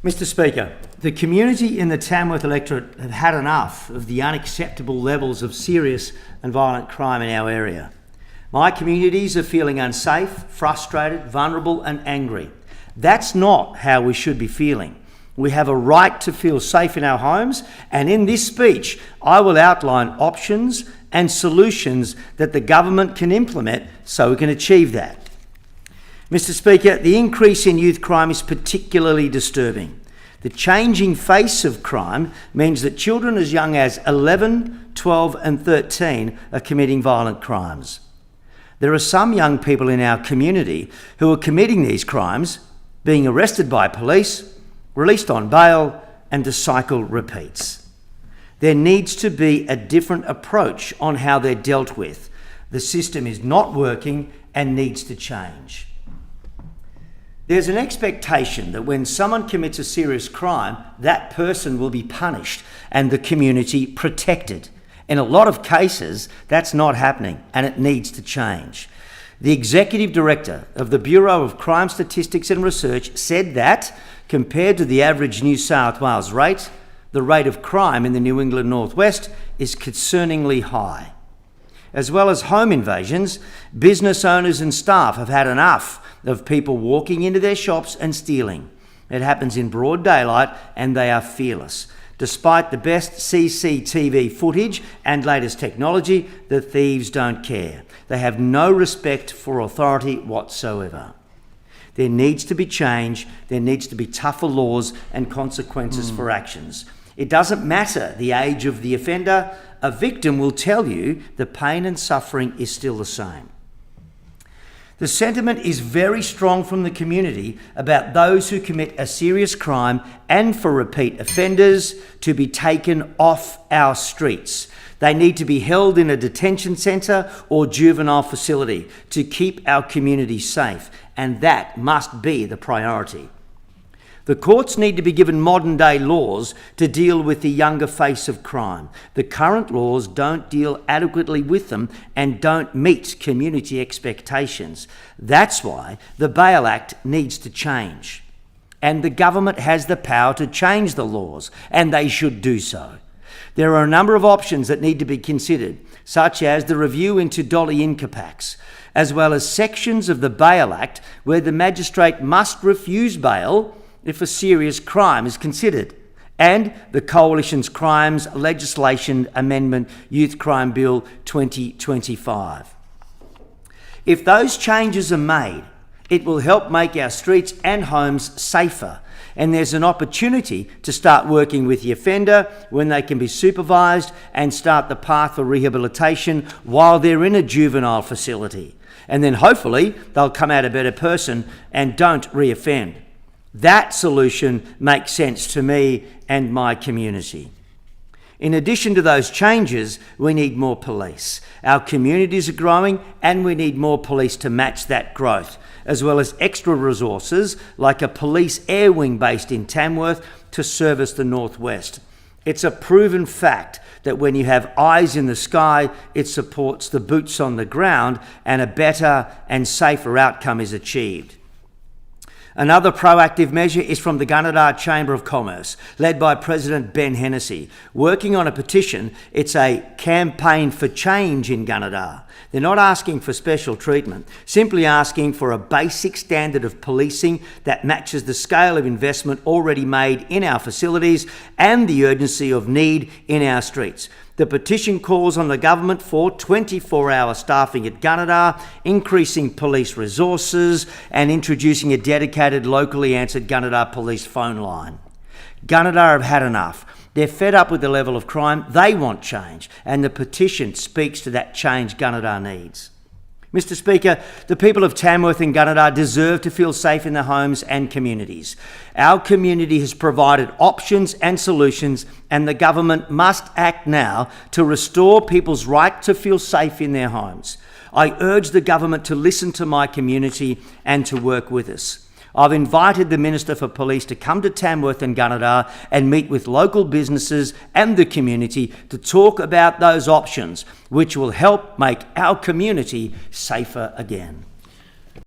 Mr Speaker, the community in the Tamworth electorate have had enough of the unacceptable levels of serious and violent crime in our area. My communities are feeling unsafe, frustrated, vulnerable and angry. That's not how we should be feeling. We have a right to feel safe in our homes, and in this speech I will outline options and solutions that the government can implement so we can achieve that. Mr Speaker, the increase in youth crime is particularly disturbing. The changing face of crime means that children as young as 11, 12 and 13 are committing violent crimes. There are some young people in our community who are committing these crimes, being arrested by police, released on bail, and the cycle repeats. There needs to be a different approach on how they're dealt with. The system is not working and needs to change. There's an expectation that when someone commits a serious crime, that person will be punished and the community protected. In a lot of cases, that's not happening and it needs to change. The Executive Director of the Bureau of Crime Statistics and Research said that, compared to the average New South Wales rate, the rate of crime in the New England Northwest is concerningly high. As well as home invasions, business owners and staff have had enough of people walking into their shops and stealing. It happens in broad daylight and they are fearless. Despite the best CCTV footage and latest technology, the thieves don't care. They have no respect for authority whatsoever. There needs to be change. There needs to be tougher laws and consequences for actions. It doesn't matter the age of the offender. A victim will tell you the pain and suffering is still the same. The sentiment is very strong from the community about those who commit a serious crime and for repeat offenders to be taken off our streets. They need to be held in a detention centre or juvenile facility to keep our community safe, and that must be the priority. The courts need to be given modern-day laws to deal with the younger face of crime. The current laws don't deal adequately with them and don't meet community expectations. That's why the Bail Act needs to change. And the government has the power to change the laws, and they should do so. There are a number of options that need to be considered, such as the review into dolly income packs, as well as sections of the Bail Act where the magistrate must refuse bail if a serious crime is considered, and the Coalition's Crimes Legislation Amendment Youth Crime Bill 2025. If those changes are made, it will help make our streets and homes safer, and there's an opportunity to start working with the offender when they can be supervised and start the path for rehabilitation while they're in a juvenile facility. And then hopefully they'll come out a better person and don't reoffend. That solution makes sense to me and my community. In addition to those changes, we need more police. Our communities are growing and we need more police to match that growth, as well as extra resources like a police air wing based in Tamworth to service the Northwest. It's a proven fact that when you have eyes in the sky, it supports the boots on the ground and a better and safer outcome is achieved. Another proactive measure is from the Gunnedah Chamber of Commerce, led by President Ben Hennessy. Working on a petition, it's a campaign for change in Gunnedah. They're not asking for special treatment, simply asking for a basic standard of policing that matches the scale of investment already made in our facilities and the urgency of need in our streets. The petition calls on the government for 24-hour staffing at Gunnedah, increasing police resources and introducing a dedicated locally answered Gunnedah police phone line. Gunnedah have had enough. They're fed up with the level of crime. They want change, and the petition speaks to that change Gunnedah needs. Mr Speaker, the people of Tamworth and Gunnedah deserve to feel safe in their homes and communities. Our community has provided options and solutions, and the government must act now to restore people's right to feel safe in their homes. I urge the government to listen to my community and to work with us. I've invited the Minister for Police to come to Tamworth and Gunnedah and meet with local businesses and the community to talk about those options, which will help make our community safer again.